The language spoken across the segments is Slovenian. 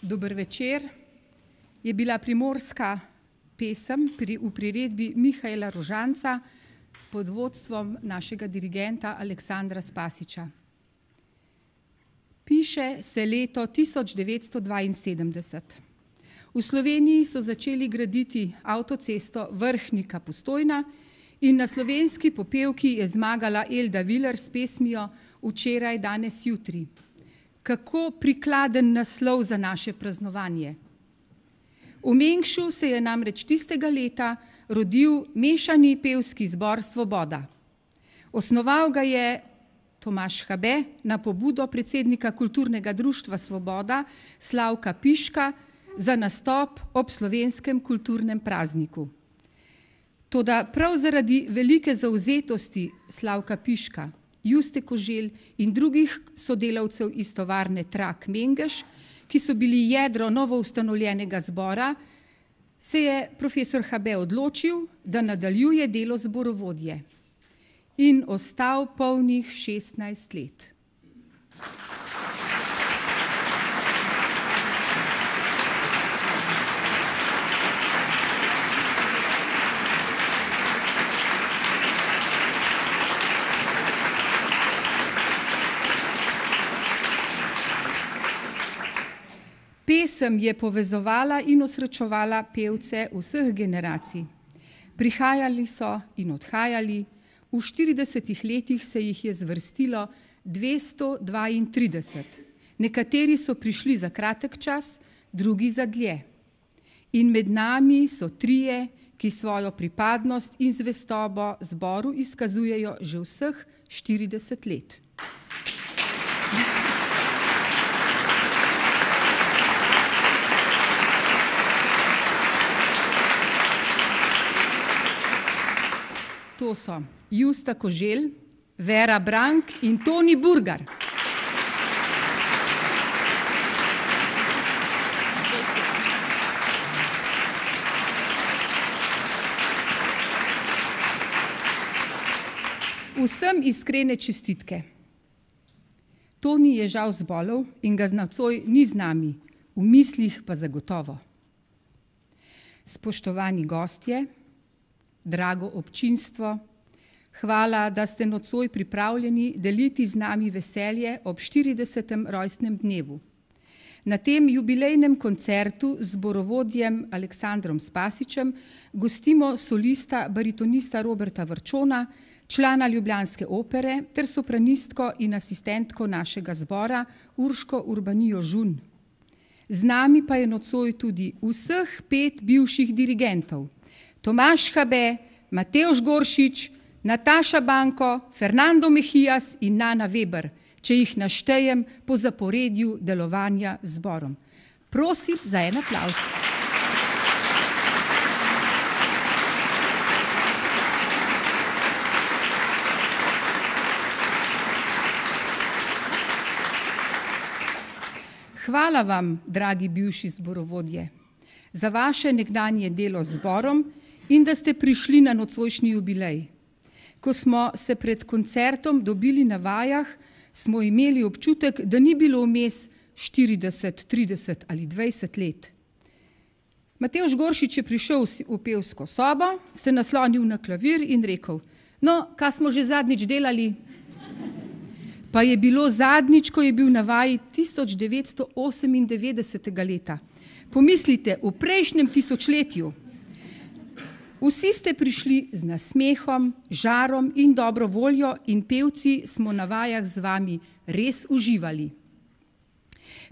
Dober večer je bila primorska pesem v priredbi Mihaela Rožanca pod vodstvom našega dirigenta Aleksandra Spasića. Piše se leto 1972. V Sloveniji so začeli graditi avtocesto Vrhnika-Postojna in na slovenski popevki je zmagala Elda Viler s pesmijo Včeraj, danes, jutri. Kako prikladen naslov za naše praznovanje. V Mengšu se je namreč tistega leta rodil mešani pevski zbor Svoboda. Osnoval ga je Tomaž Habe na pobudo predsednika Kulturnega društva Svoboda Slavka Piška za nastop ob slovenskem kulturnem prazniku. Toda prav zaradi velike zavzetosti Slavka Piška, Juste Koželj in drugih sodelavcev iz tovarne Trak Mengeš, ki so bili jedro novoustanovljenega zbora, se je profesor Habe odločil, da nadaljuje delo zborovodje in ostal polnih 16 let. Pesem je povezovala in osrečevala pevce vseh generacij. Prihajali so in odhajali, v 40 letih se jih je zvrstilo 232. Nekateri so prišli za kratek čas, drugi za dlje. In med nami so trije, ki svojo pripadnost in zvestobo zboru izkazujejo že vseh 40 let. To so Justa Koželj, Vera Brank in Toni Burgar. Vsem iskrene čestitke. Toni je žal zbolel in ga nocoj ni z nami, v mislih pa zagotovo. Spoštovani gostje, drago občinstvo, hvala, da ste nocoj pripravljeni deliti z nami veselje ob 40. rojstnem dnevu. Na tem jubilejnem koncertu z zborovodjem Aleksandrom Spasićem gostimo solista baritonista Roberta Vrčona, člana ljubljanske opere ter sopranistko in asistentko našega zbora Urško Urbanijo Žun. Z nami pa je nocoj tudi vseh 5 bivših dirigentov. Tomaž Habe, Matevž Goršič, Nataša Banko, Fernando Mejijas in Nana Weber, če jih naštejem po zaporedju delovanja z zborom. Prosim za en aplavz. Hvala vam, dragi bivši zborovodje, za vaše nekdanje delo z zborom in da ste prišli na nocojšnji jubilej. Ko smo se pred koncertom dobili na vajah, smo imeli občutek, da ni bilo vmes 40, 30 ali 20 let. Matevž Goršič je prišel v pevsko sobo, se naslonil na klavir in rekel: "No, kaj smo že zadnjič delali?" Pa je bilo zadnjič, ko je bil na vaji 1998. leta. Pomislite, v prejšnjem tisočletju. Vsi ste prišli z nasmehom, žarom in dobro voljo in pevci smo na vajah z vami res uživali.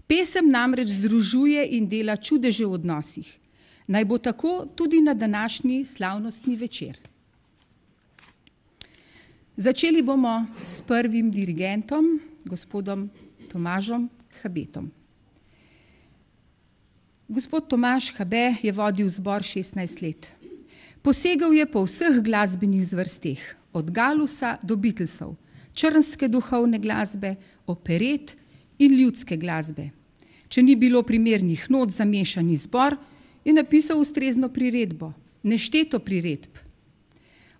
Pesem namreč združuje in dela čudeže v odnosih. Naj bo tako tudi na današnji slavnostni večer. Začeli bomo s prvim dirigentom, gospodom Tomažom Habetom. Gospod Tomaž Habe je vodil zbor 16 let. Posegal je po vseh glasbenih zvrsteh, od Galusa do Beatlesov, črnske duhovne glasbe, operet in ljudske glasbe. Če ni bilo primernih not za mešani zbor, je napisal ustrezno priredbo, nešteto priredb.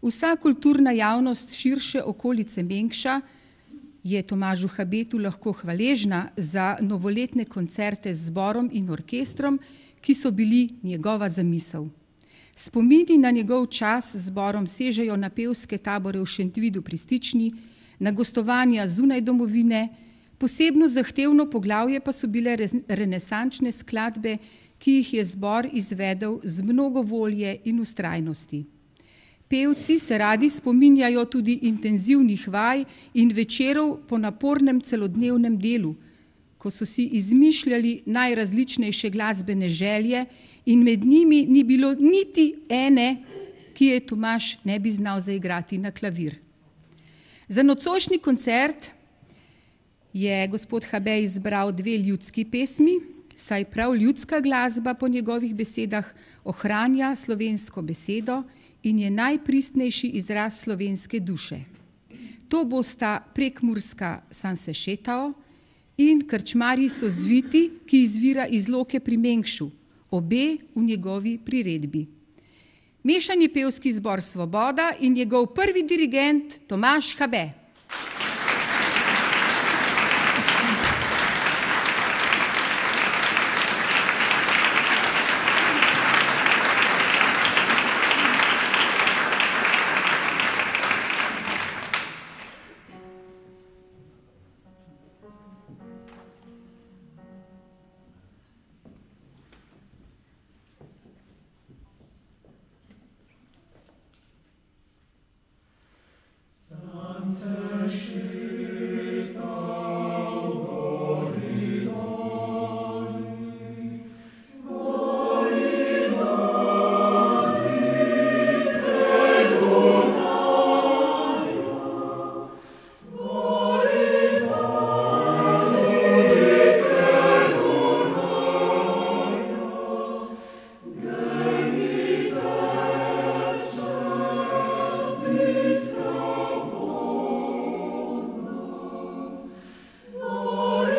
Vsa kulturna javnost širše okolice Mengša je Tomažu Habetu lahko hvaležna za novoletne koncerte z zborom in orkestrom, ki so bili njegova zamisel. Spomini na njegov čas z zborom sežejo na pevske tabore v Šentvidu pri Stični, na gostovanja zunaj domovine, posebno zahtevno poglavje pa so bile renesančne skladbe, ki jih je zbor izvedel z mnogo volje in vztrajnosti. Pevci se radi spominjajo tudi intenzivnih vaj in večerov po napornem celodnevnem delu, ko so si izmišljali najrazličnejše glasbene želje in med njimi ni bilo niti ene, ki je Tomaž ne bi znal zaigrati na klavir. Za nocojšnji koncert je gospod Habe izbral 2 ljudski pesmi, saj prav ljudska glasba po njegovih besedah ohranja slovensko besedo in je najpristnejši izraz slovenske duše. To bosta prekmurska Sam se šetao in Krčmarji so zviti, ki izvira iz Loke pri Mengšu, obe v njegovi priredbi. Mešani pevski zbor Svoboda in njegov prvi dirigent Tomaž Habe. Glory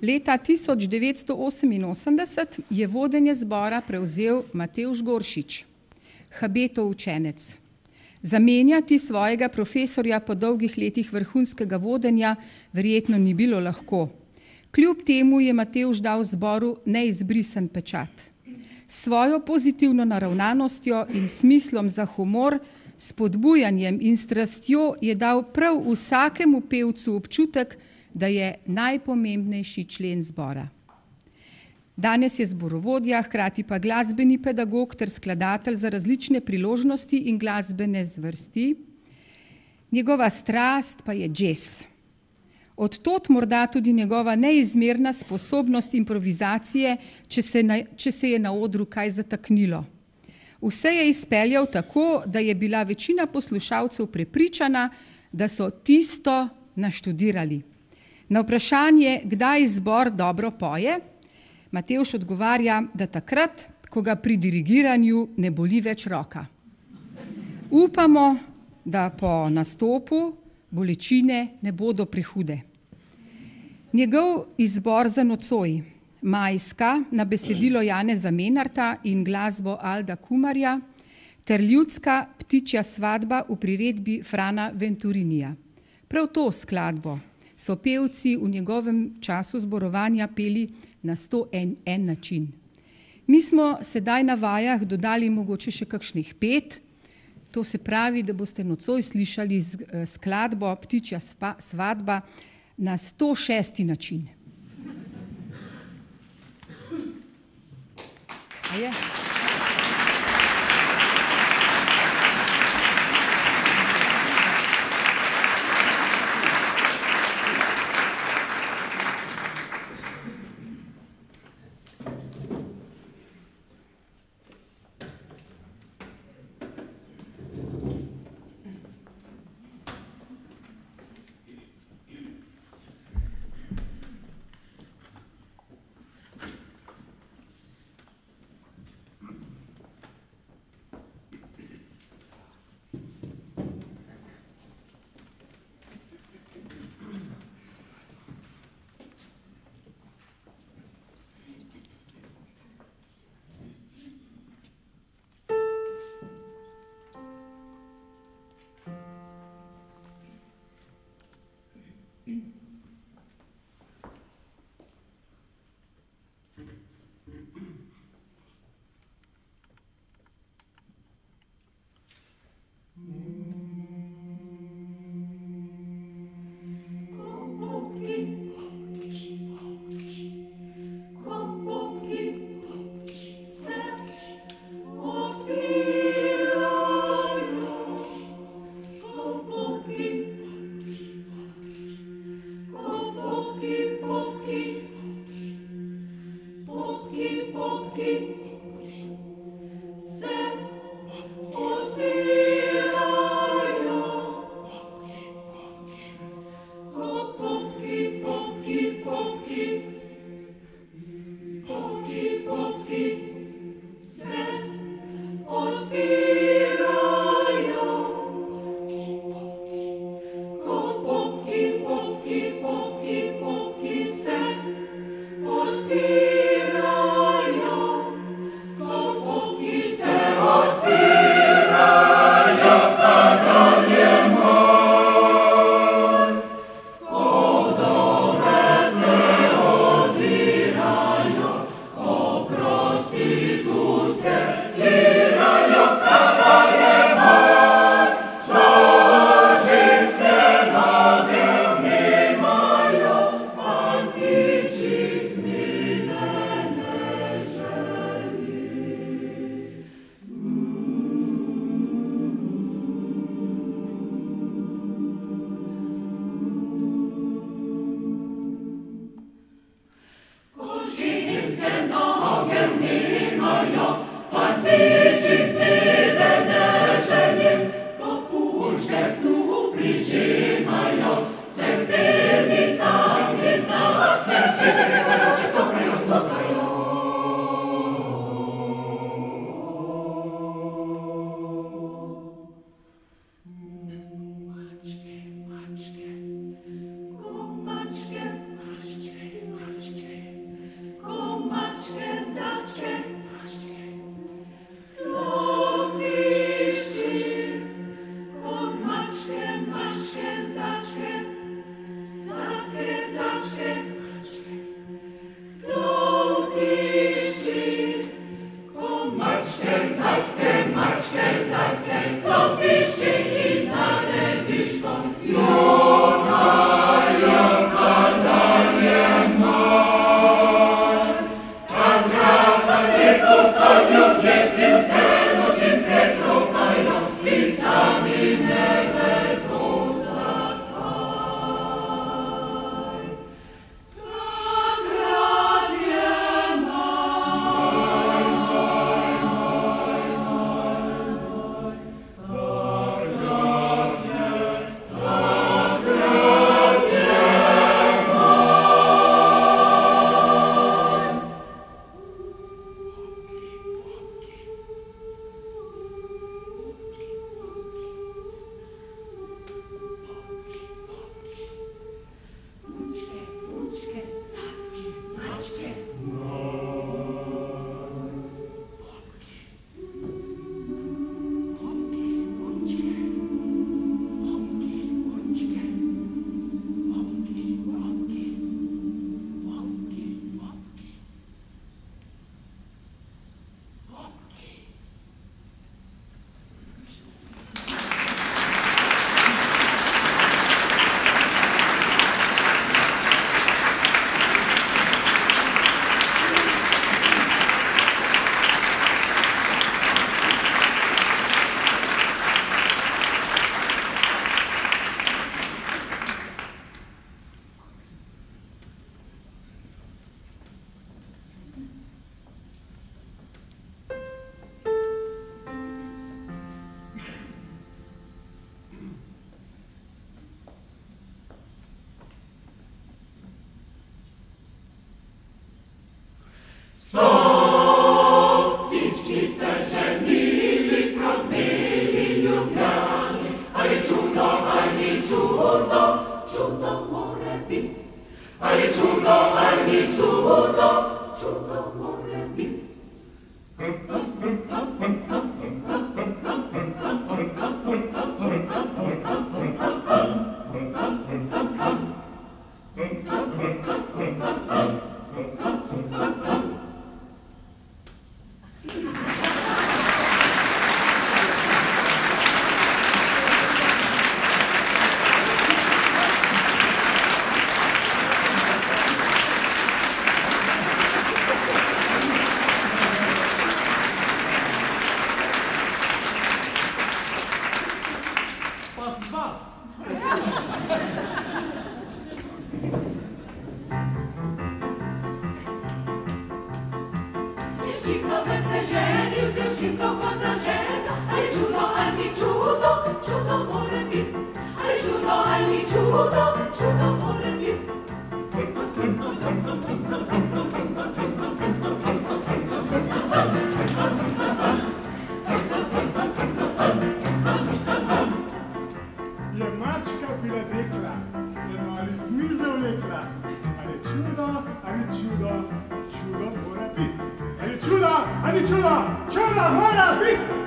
Leta 1988 je vodenje zbora prevzel Matevž Goršič, Habetov učenec. Zamenjati svojega profesorja po dolgih letih vrhunskega vodenja verjetno ni bilo lahko. Kljub temu je Matevž dal zboru neizbrisen pečat. S svojo pozitivno naravnanostjo in smislom za humor, spodbujanjem in strastjo je dal prav vsakemu pevcu občutek, da je najpomembnejši člen zbora. Danes je zborovodja, hkrati pa glasbeni pedagog ter skladatelj za različne priložnosti in glasbene zvrsti. Njegova strast pa je džez. Od tod morda tudi njegova neizmerna sposobnost improvizacije, če se je na odru kaj zataknilo. Vse je izpeljal tako, da je bila večina poslušalcev prepričana, da so tisto naštudirali. Na vprašanje, kdaj zbor dobro poje, Matevž odgovarja, da takrat, ko ga pri dirigiranju ne boli več roka. Upamo, da po nastopu bolečine ne bodo prehude. Njegov izbor za nocoj, Majska na besedilo Janeza Menarta in glasbo Alda Kumarja ter ljudska Ptičja svadba v priredbi Frana Venturinija. Prav to skladbo so pevci v njegovem času zborovanja peli na 101 način. Mi smo sedaj na vajah dodali mogoče še kakšnih 5, to se pravi, da boste nocoj slišali skladbo Ptičja svadba na 106. način. A je? Zemščikovac se ženil, Zemščikov ko zažena, ali čudo, ali čudo, čudo mora biti. Ali čudo, ali čudo, čudo mora biti. Je mačka bila dekla, eno ali smize vlekla, ali čudo, čudo mora biti. Ali čudo, čudo mora biti.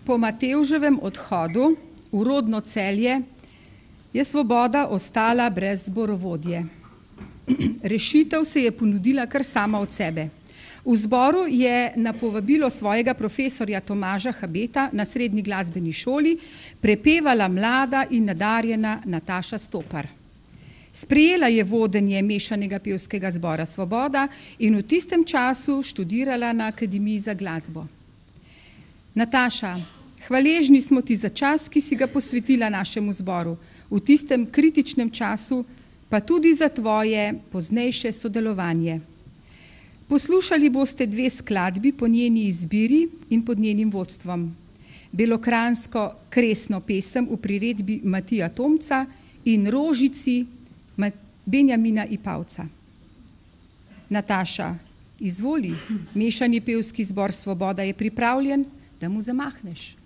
Po Matevževem odhodu v rodno Celje je Svoboda ostala brez zborovodje. Rešitev se je ponudila kar sama od sebe. V zboru je na povabilo svojega profesorja Tomaža Habeta na srednji glasbeni šoli prepevala mlada in nadarjena Nataša Stopar. Sprejela je vodenje mešanega pevskega zbora Svoboda in v tistem času študirala na Akademiji za glasbo. Nataša, hvaležni smo ti za čas, ki si ga posvetila našemu zboru, v tistem kritičnem času, pa tudi za tvoje poznejše sodelovanje. Poslušali boste dve skladbi po njeni izbiri in pod njenim vodstvom. Belokranjsko kresno pesem v priredbi Matija Tomca in Rožici Benjamina Ipavca. Nataša, izvoli, mešani pevski zbor Svoboda je pripravljen, da mu zamahneš.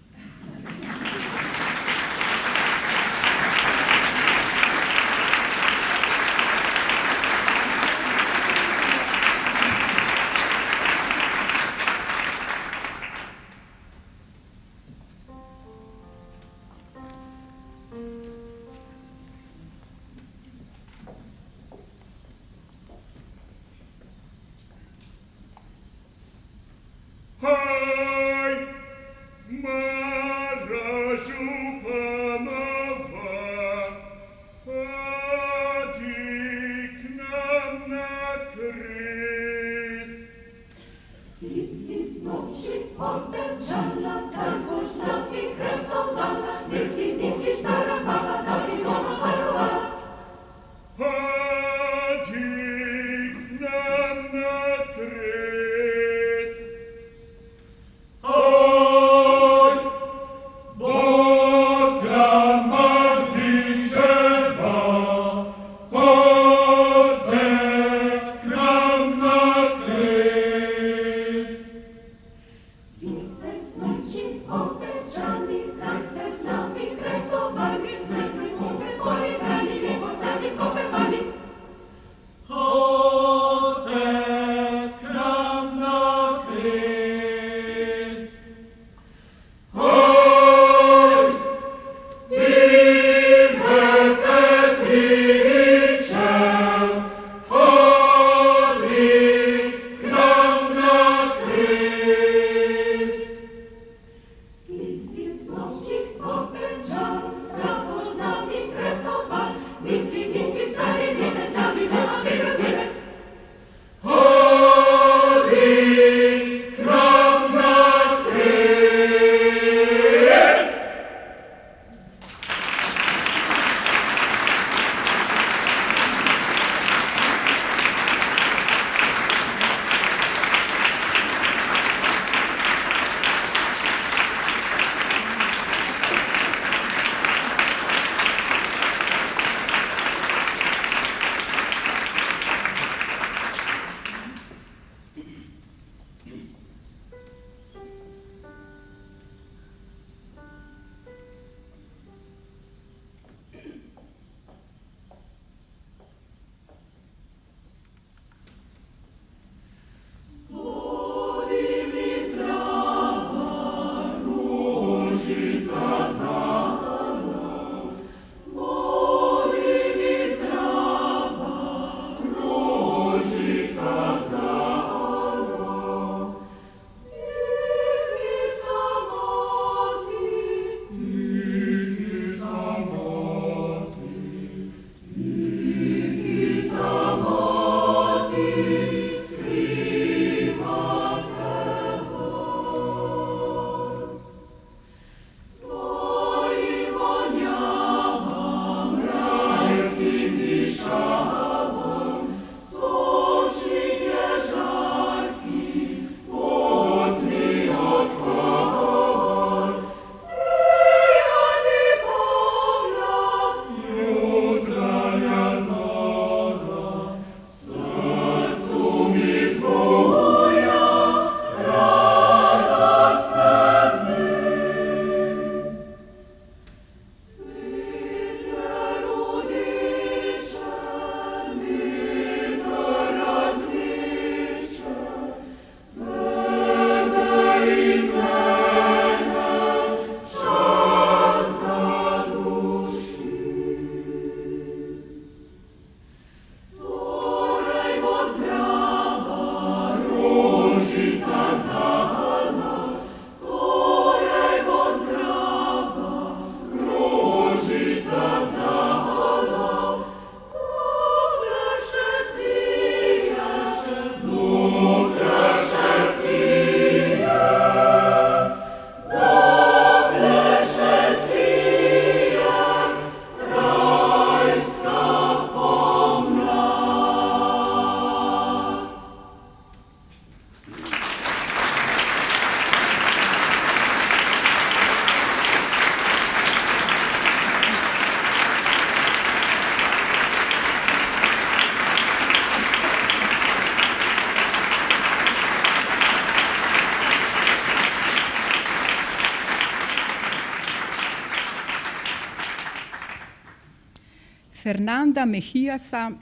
Fernanda Mejijasa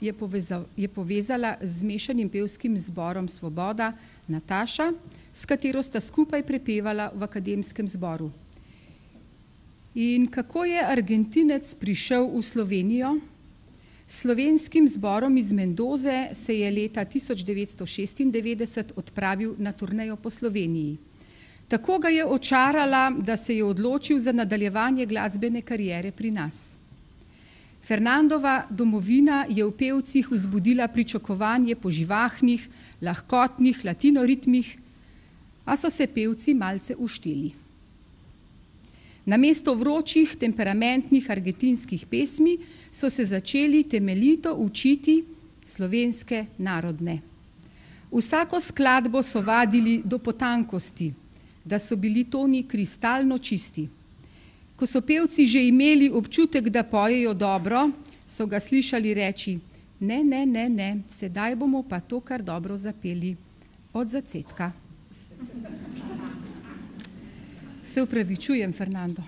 je povezala z mešanim pevskim zborom Svoboda Nataša, s katero sta skupaj prepevala v akademskem zboru. In kako je Argentinec prišel v Slovenijo? S slovenskim zborom iz Mendoze se je leta 1996 odpravil na turnejo po Sloveniji. Tako ga je očarala, da se je odločil za nadaljevanje glasbene kariere pri nas. Fernandova domovina je v pevcih vzbudila pričakovanje po živahnih, lahkotnih latinoritmih, a so se pevci malce ušteli. Namesto vročih, temperamentnih argentinskih pesmi so se začeli temeljito učiti slovenske narodne. Vsako skladbo so vadili do potankosti, da so bili toni kristalno čisti. Ko so pevci že imeli občutek, da pojejo dobro, so ga slišali reči: ne, ne, ne, ne, sedaj bomo pa to kar dobro zapeli, od začetka. Se upravičujem, Fernando.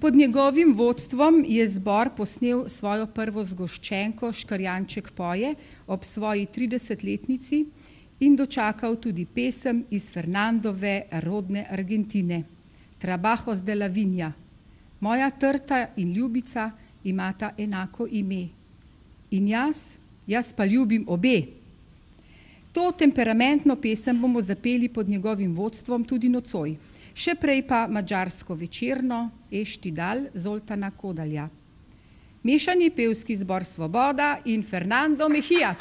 Pod njegovim vodstvom je zbor posnel svojo prvo zgoščenko Škrjanček poje ob svoji 30-letnici in dočakal tudi pesem iz Fernandove rodne Argentine, Trabajos de la Viña. Moja trta in ljubica imata enako ime. In jaz pa ljubim obe. To temperamentno pesem bomo zapeli pod njegovim vodstvom tudi nocoj. Še prej pa madžarsko večerno Ešti dal Zoltana Kodalja. Mešani pevski zbor Svoboda in Fernando Mejijas.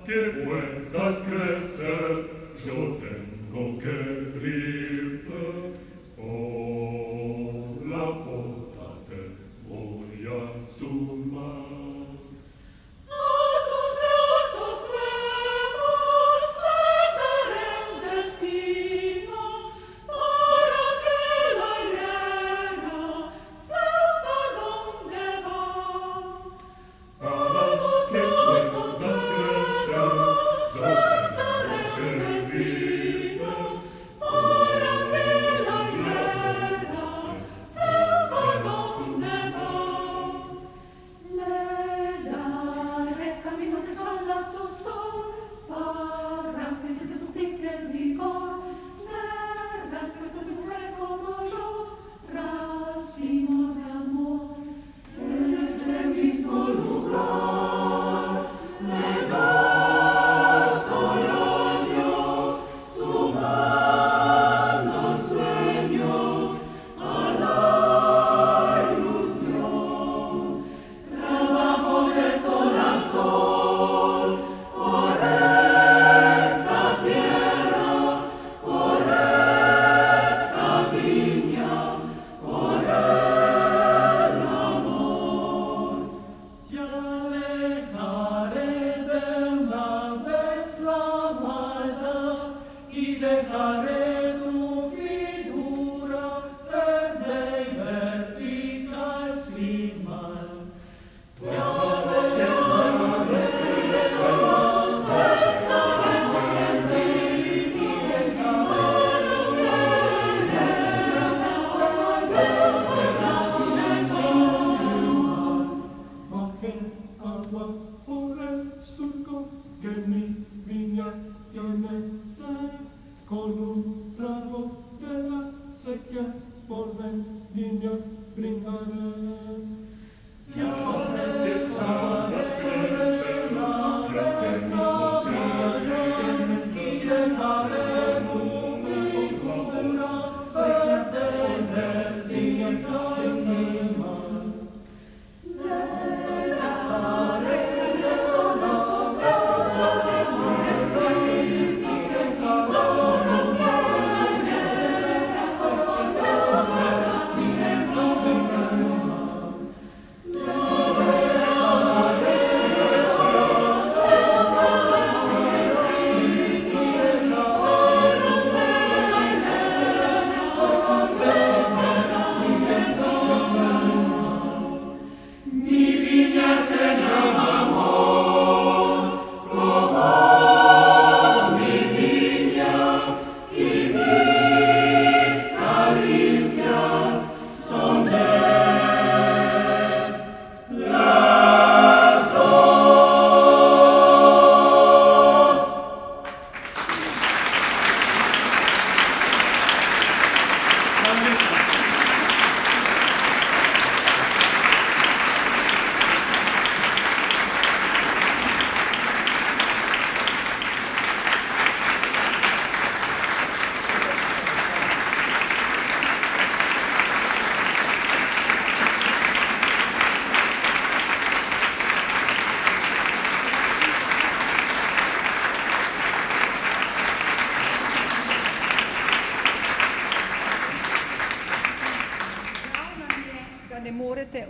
qué puertas crecer, yo tengo que abrirte. Oh, la puerta te voy a sumar.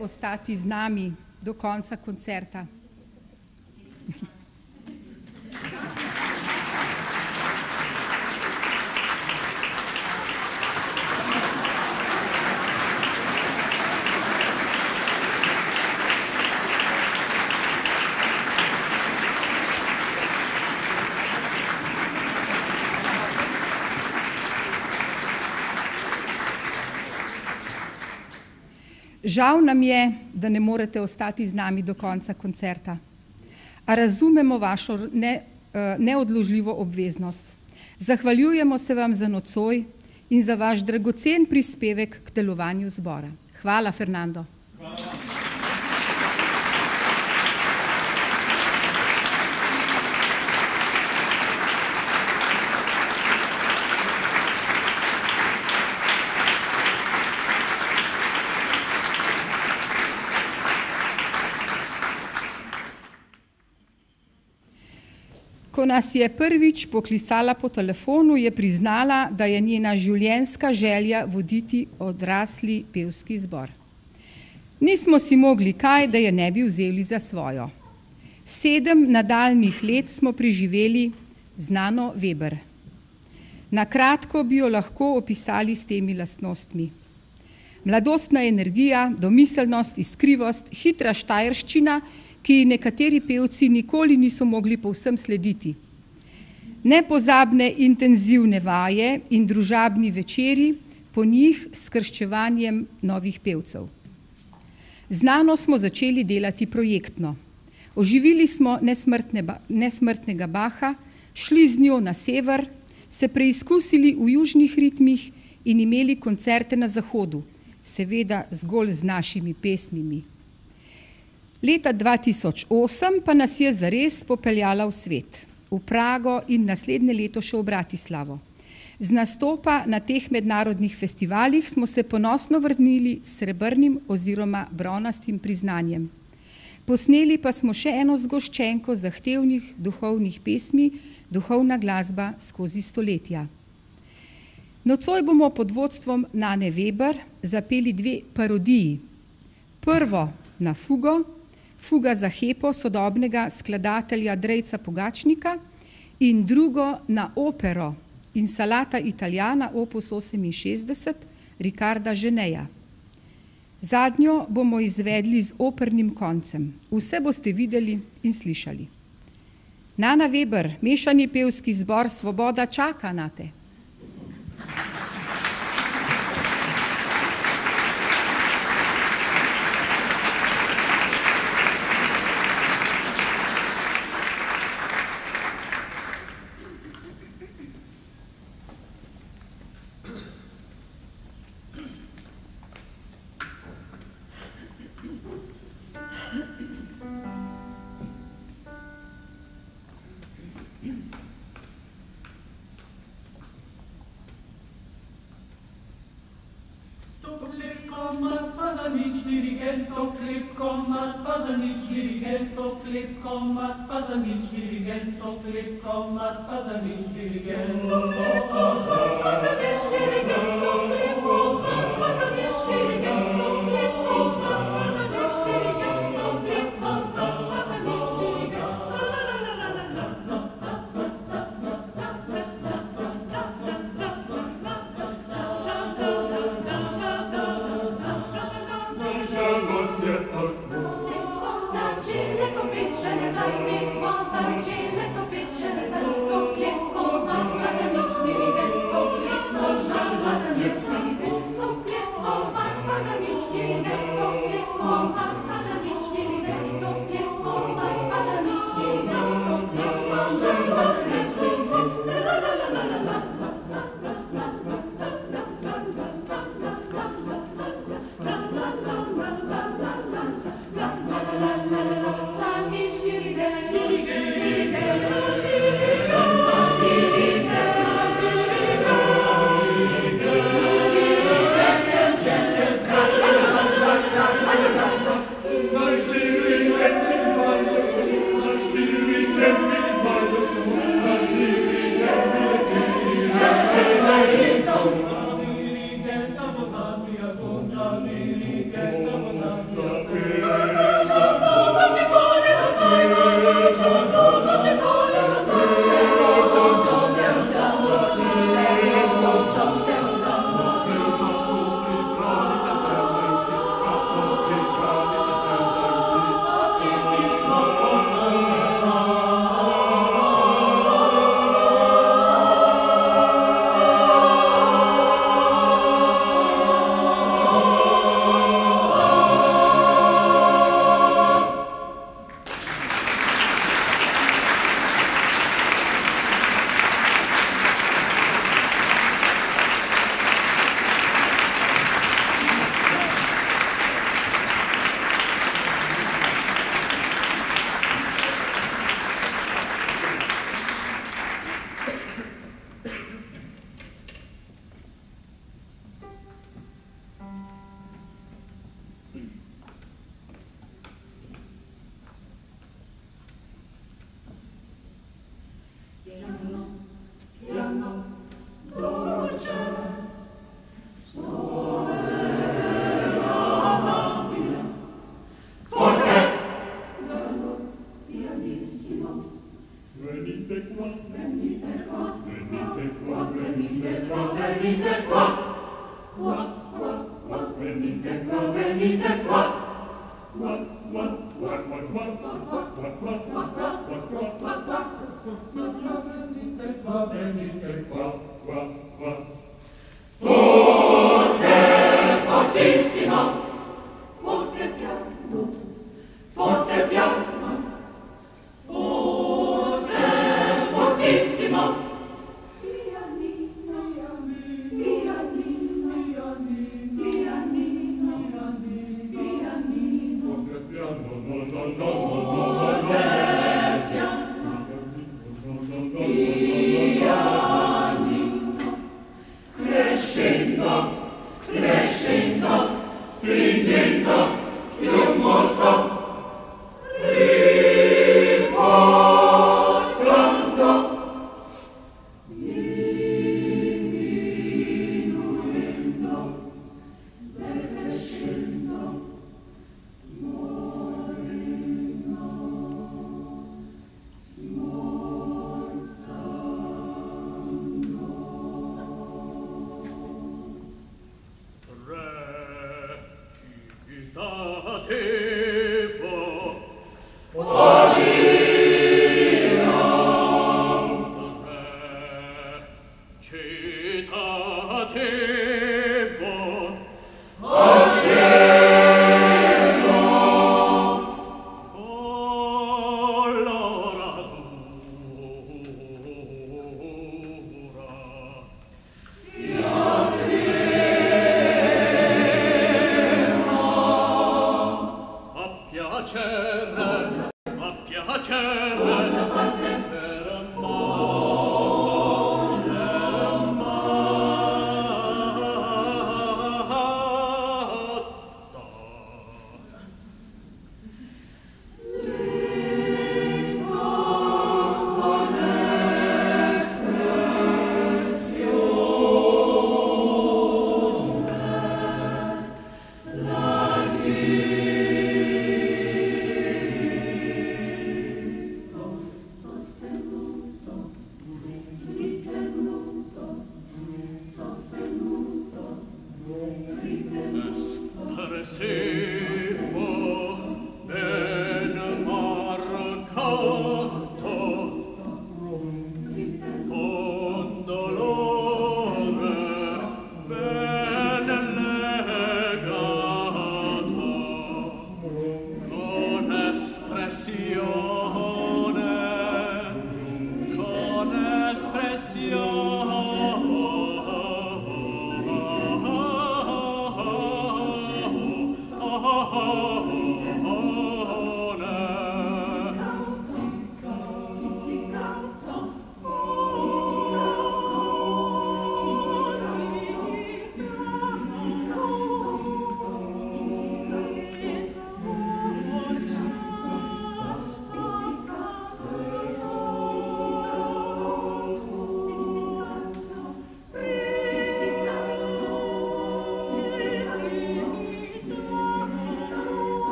Ostati z nami do konca koncerta. Žal nam je, da ne morete ostati z nami do konca koncerta, a razumemo vašo neodložljivo obveznost. Zahvaljujemo se vam za nocoj in za vaš dragocen prispevek k delovanju zbora. Hvala, Fernando. Ko nas je prvič poklicala po telefonu, je priznala, da je njena življenjska želja voditi odrasli pevski zbor. Nismo si mogli kaj, da je ne bi vzeli za svojo. 7 nadaljnjih let smo preživeli z Nano Veber. Na kratko bi jo lahko opisali s temi lastnostmi. Mladostna energija, domiselnost, iskrivost, hitra štajerščina, ki nekateri pevci nikoli niso mogli povsem slediti. Nepozabne intenzivne vaje in družabni večeri, po njih s krščevanjem novih pevcev. Z Nano smo začeli delati projektno. Oživili smo nesmrtnega Bacha, šli z njo na sever, se preizkusili v južnih ritmih in imeli koncerte na zahodu, seveda zgolj z našimi pesmimi. Leta 2008 pa nas je zares popeljala v svet, v Prago in naslednje leto še v Bratislavo. Z nastopa na teh mednarodnih festivalih smo se ponosno vrnili s srebrnim oziroma bronastim priznanjem. Posneli pa smo še eno zgoščenko zahtevnih duhovnih pesmi, duhovna glasba skozi stoletja. Nocoj bomo pod vodstvom Nane Veber zapeli 2 parodiji. Prvo na fugo, fuga za Hepo sodobnega skladatelja Drejca Pogačnika in drugo na opero Insalata Italijana opus 68 Ricarda Ženeja. Zadnjo bomo izvedli z opernim koncem. Vse boste videli in slišali. Nana Veber, mešani pevski zbor Svoboda čaka na te.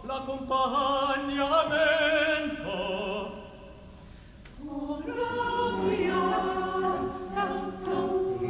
L'accompagnamento.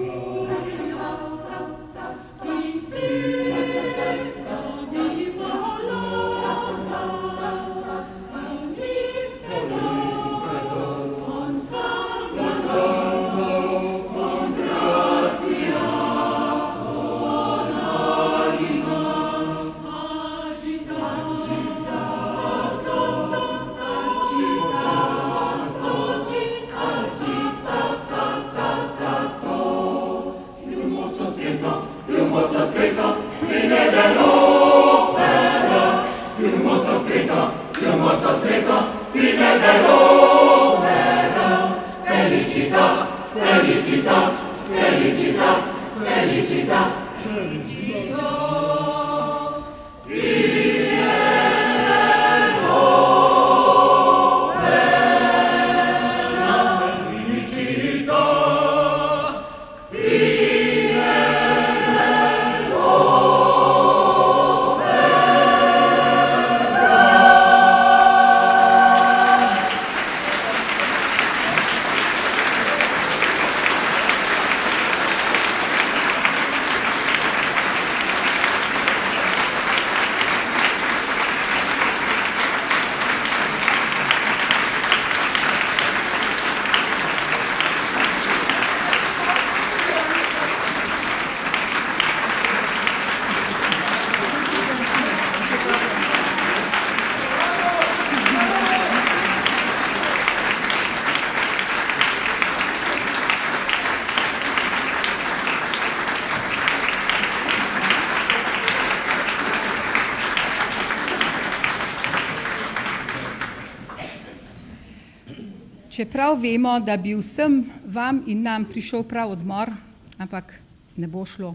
Čeprav vemo, da bi vsem vam in nam prišel prav odmor, ampak ne bo šlo.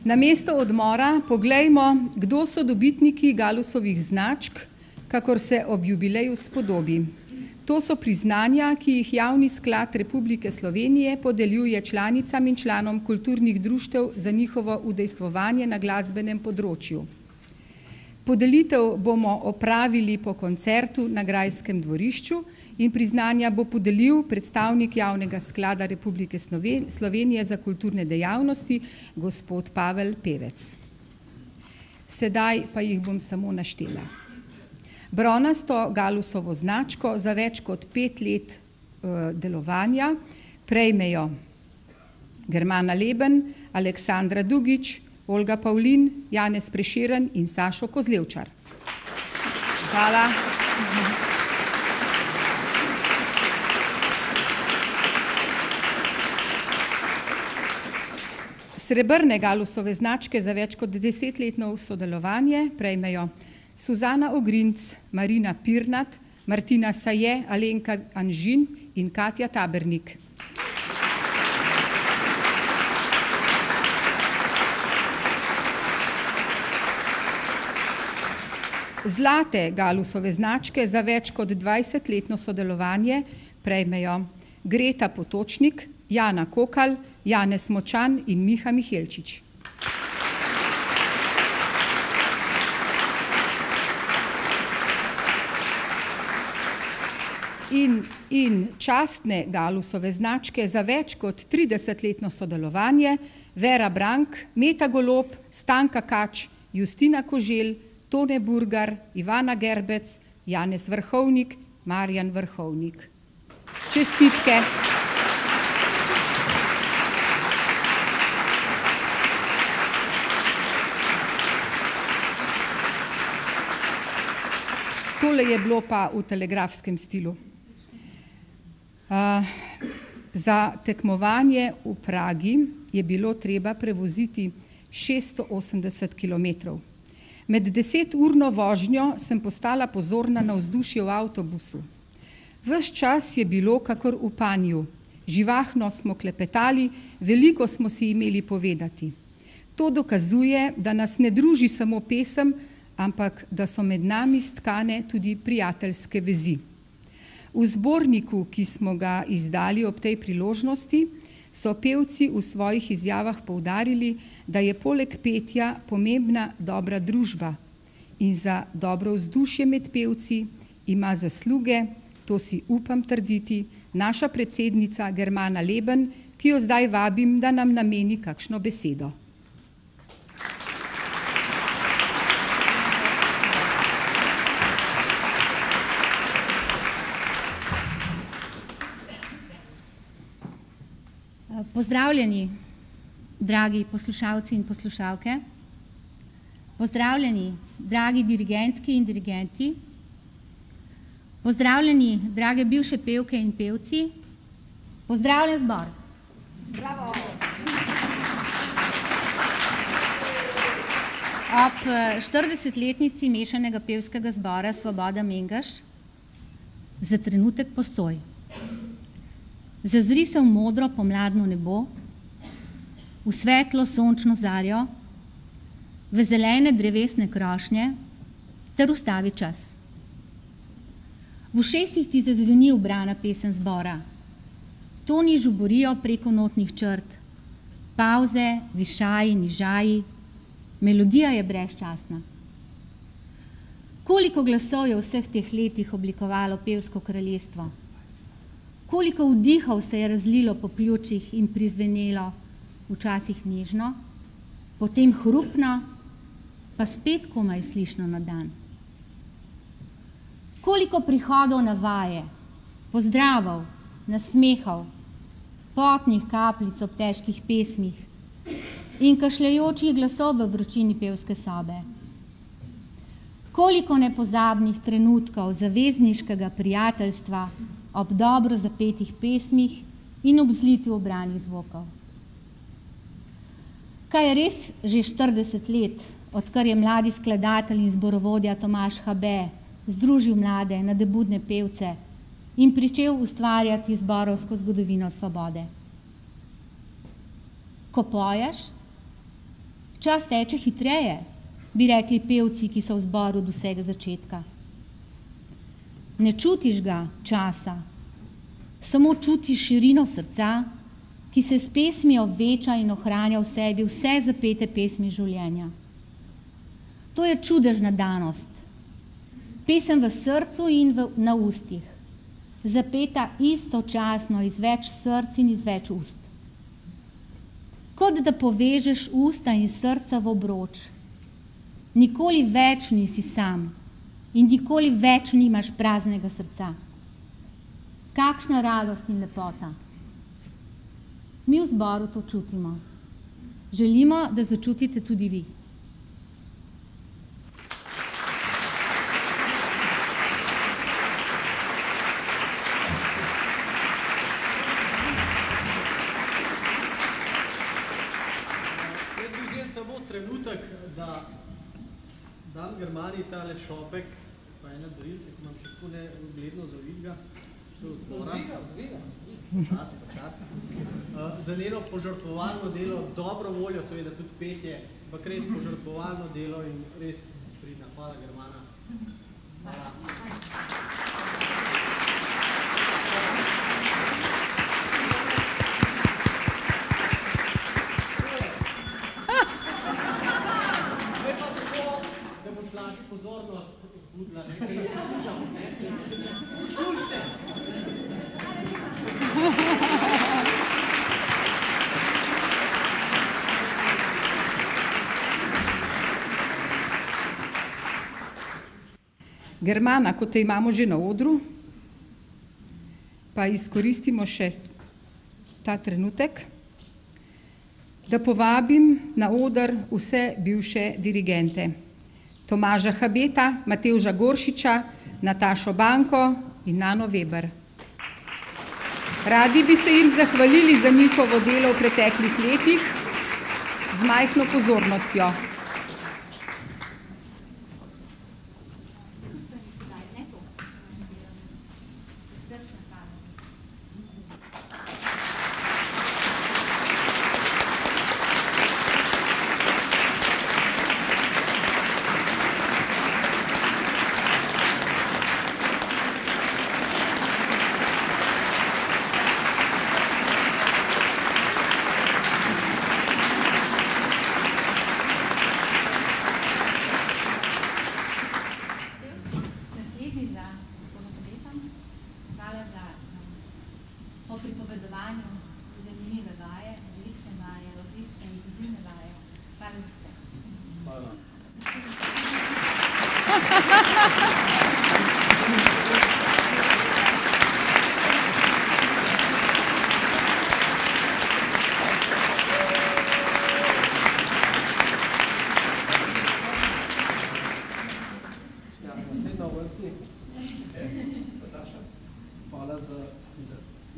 Namesto odmora poglejmo, kdo so dobitniki Galusovih značk, kakor se ob jubileju spodobi. To so priznanja, ki jih Javni sklad Republike Slovenije podeljuje članicam in članom kulturnih društev za njihovo udejstvovanje na glasbenem področju. Podelitev bomo opravili po koncertu na Grajskem dvorišču in priznanja bo podelil predstavnik Javnega sklada Republike Slovenije za kulturne dejavnosti, gospod Pavel Pevec. Sedaj pa jih bom samo naštela. Bronasto Galusovo značko za več kot 5 let delovanja prejmejo Germana Leben, Aleksandra Dugič, Olga Pavlin, Janez Prešeren in Sašo Kozlevčar. Hvala. Srebrne Galusove značke za več kot 10-letno sodelovanje prejmejo Suzana Ogrinc, Marina Pirnat, Martina Saje, Alenka Anžin in Katja Tabernik. Zlate Galusove značke za več kot 20-letno sodelovanje prejmejo Greta Potočnik, Jana Kokal, Janez Močan in Miha Mihelčič. In častne Galusove značke za več kot 30-letno sodelovanje Vera Brank, Meta Golob, Stanka Kač, Justina Koželj, Tone Burgar, Ivana Gerbec, Janez Vrhovnik, Marjan Vrhovnik. Čestitke. Tole je bilo pa v telegrafskem stilu. Za tekmovanje v Pragi je bilo treba prevoziti 680 kilometrov. Med 10-urno vožnjo sem postala pozorna na vzdušje v avtobusu. Ves čas je bilo kakor v panju. Živahno smo klepetali, veliko smo si imeli povedati. To dokazuje, da nas ne druži samo pesem, ampak da so med nami stkane tudi prijateljske vezi. V zborniku, ki smo ga izdali ob tej priložnosti, so pevci v svojih izjavah poudarili, da je poleg petja pomembna dobra družba in za dobro vzdušje med pevci ima zasluge, to si upam trditi, naša predsednica Germana Leben, ki jo zdaj vabim, da nam nameni kakšno besedo. Pozdravljeni, dragi poslušalci in poslušalke. Pozdravljeni, dragi dirigentki in dirigenti. Pozdravljeni, drage bivše pevke in pevci. Pozdravljen zbor. Bravo. ob 40-letnici mešanega pevskega zbora Svoboda Mengaš za trenutek postoj. Zazri se v modro pomladno nebo, v svetlo sončno zarjo, v zelene drevesne krošnje, ter ustavi čas. V ušesih ti zazveni ubrana pesem zbora. Toni žuborijo preko notnih črt, pavze, višaji, nižaji, melodija je brezčasna. Koliko glasov je v vseh teh letih oblikovalo pevsko kraljestvo? Koliko vdihov se je razlilo po pljučih in prizvenelo, včasih nežno, potem hrupno, pa spet komaj slišno na dan. Koliko prihodov na vaje, pozdravov, nasmehov, potnih kapljic ob težkih pesmih in kašljajočih glasov v vročini pevske sobe. Koliko nepozabnih trenutkov zavezniškega prijateljstva ob dobro zapetih pesmih in ob zlitju obranih zvokov. Kaj je res že 40 let, odkar je mladi skladatelj in zborovodja Tomaž Habe združil mlade nadebudne pevce in pričel ustvarjati zborovsko zgodovino svobode. Ko poješ, čas teče hitreje, bi rekli pevci, ki so v zboru do vsega začetka. Ne čutiš ga časa, samo čutiš širino srca, ki se s pesmijo veča in ohranja v sebi vse zapete pesmi življenja. To je čudežna danost. Pesem v srcu in na ustih, zapeta istočasno iz več src in iz več ust. Kot da povežeš usta in srca v obroč. Nikoli več nisi sam in nikoli več nimaš praznega srca. Kakšna radost in lepota. Mi v zboru to čutimo. Želimo, da začutite tudi vi. Trenutek, da dam Germani tale šopek, pa ena darilce, ki imam še tako neugledno zavidga, to je od zbora. Počas. Za njeno požrtvovalno delo, dobro voljo, seveda tudi petje, ampak res požrtvovalno delo in res pridna. Hvala, Germana. Hvala. Lažje pozornost vzbudila, nekaj je slušal, slušajte! Germana, ko te imamo že na odru, pa izkoristimo še ta trenutek, da povabim na oder vse bivše dirigente. Tomaža Habeta, Matevža Goršiča, Natašo Banko in Nano Weber. Radi bi se jim zahvalili za njihovo delo v preteklih letih z majhno pozornostjo.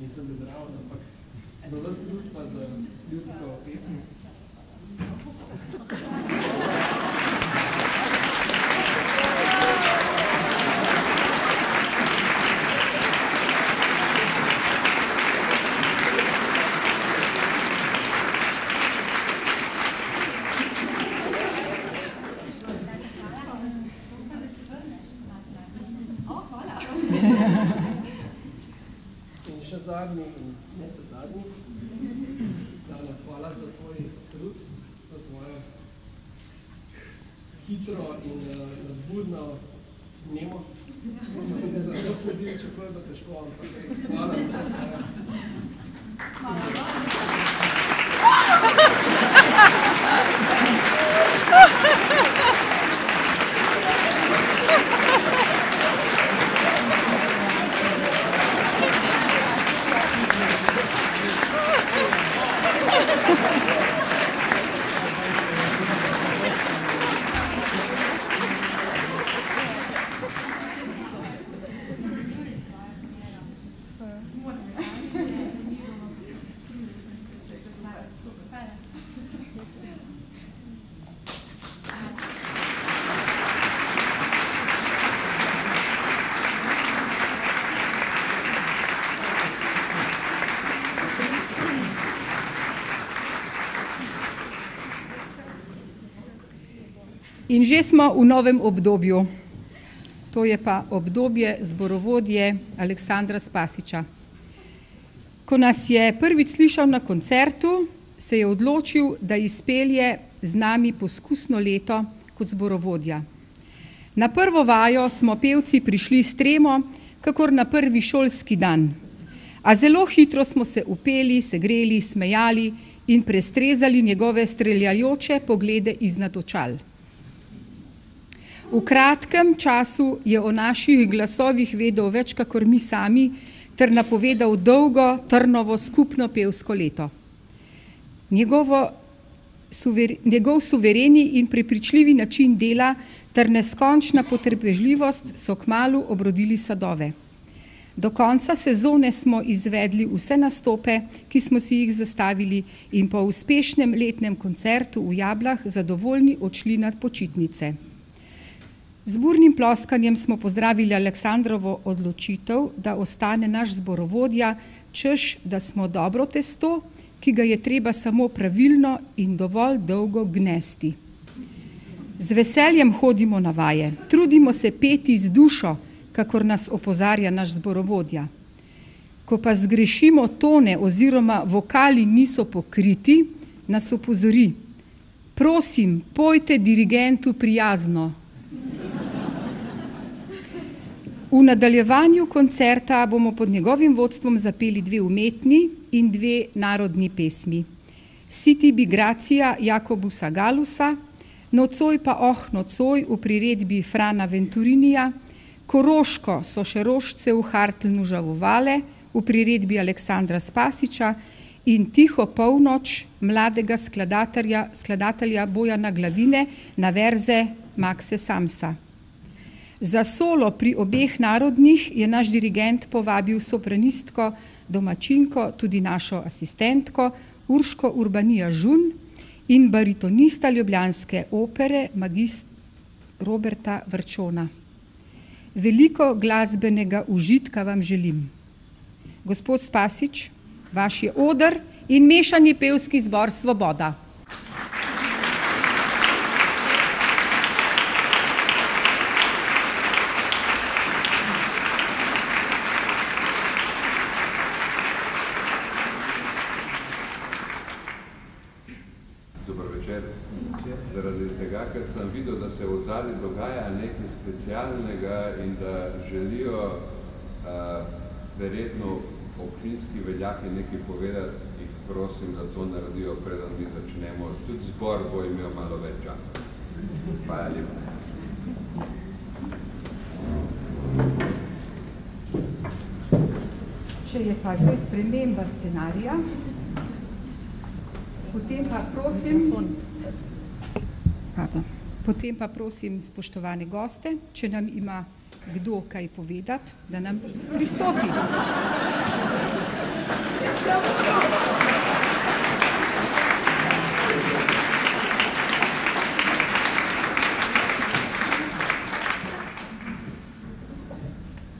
Nisem bil zraven, ampak za vas ljud pa za ljudsko pesem. hitro in budno, nemo. Da to sledim, čakaj, da težko, ampak hvala. In že smo v novem obdobju. To je pa obdobje zborovodje Aleksandra Spasića. Ko nas je prvič slišal na koncertu, se je odločil, da izpelje z nami poskusno leto kot zborovodja. Na prvo vajo smo pevci prišli s tremo, kakor na prvi šolski dan. A zelo hitro smo se upeli, se greli, smejali in prestrezali njegove streljajoče poglede iznad očal. V kratkem času je o naših glasovih vedel več kakor mi sami ter napovedal dolgo, trnovo skupno pevsko leto. Njegov suvereni in prepričljivi način dela ter neskončna potrpežljivost so kmalu obrodili sadove. Do konca sezone smo izvedli vse nastope, ki smo si jih zastavili in po uspešnem letnem koncertu v Jablah zadovoljni odšli nad počitnice. Z burnim ploskanjem smo pozdravili Aleksandrovo odločitev, da ostane naš zborovodja, češ, da smo dobro testo, ki ga je treba samo pravilno in dovolj dolgo gnesti. Z veseljem hodimo na vaje, trudimo se peti z dušo, kakor nas opozarja naš zborovodja. Ko pa zgrešimo tone oziroma vokali niso pokriti, nas opozori: prosim, pojte dirigentu prijazno. V nadaljevanju koncerta bomo pod njegovim vodstvom zapeli 2 umetni in 2 narodni pesmi. Siti bi gracija Jakobusa Galusa, Nocoj pa oh nocoj v priredbi Frana Venturinija, Koroško so še rožce v Hartlnu žavovale v priredbi Aleksandra Spasića in Tiho polnoč mladega skladatelja Bojana Glavine na verze Makse Samsa. Za solo pri obeh narodnih je naš dirigent povabil sopranistko, domačinko, tudi našo asistentko Urško Urbanija Žun in baritonista ljubljanske opere Roberta Vrčona. Veliko glasbenega užitka vam želim. Gospod Spasić, vaš je oder in mešani pevski zbor Svoboda. Zaradi tega, ker sem videl, da se v zadnji dogaja nekaj specialnega in da želijo verjetno občinski veljaki nekaj povedati, jih prosim, da to naredijo, preden mi začnemo. Tudi zbor bo imel malo več časa. Hvala lepa. Če je pa zdaj sprememba scenarija, Potem pa prosim spoštovane goste, če nam ima kdo kaj povedati, da nam pristopi.